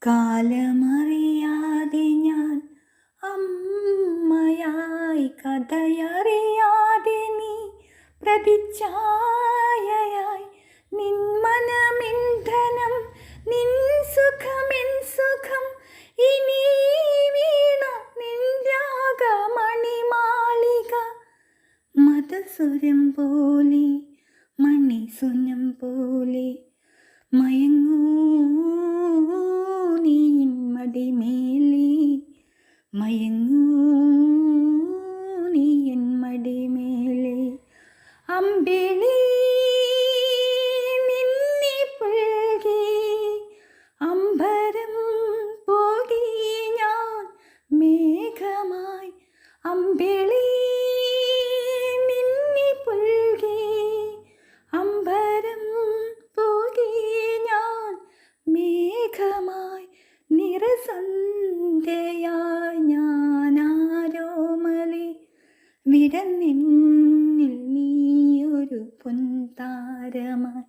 കാലമറിയാതെ ഞാൻ അമ്മയായി, കഥയറിയാതെ നീ പ്രതിച്ഛായയായി. നിൻ മനമിന്ധനം, നിൻ സുഖമെൻ സുഖം, ഇനി വീണ നിൻ രാഗമണിമാളിക. മധുസുരം പോലെ, മണിസുനം പോലെ മയങ്ങൂ നീ എൻ മടിമേലേ, മയങ്ങൂ നീ എൻ മടിമേലേ. അമ്പിളി നിന്നെ പുൽകി അമ്പരം പോകി ഞാൻ മേഘമായി. അമ്പിളി നിന്നെ പുൽകി അമ്പരം പോകി ഞാൻ മേഘമായി. നിറസന്ധ്യയായി ഞാനാരോമലേ, വിടന്നെന്നിൽ നീയൊരു പൊൻതാരമായി.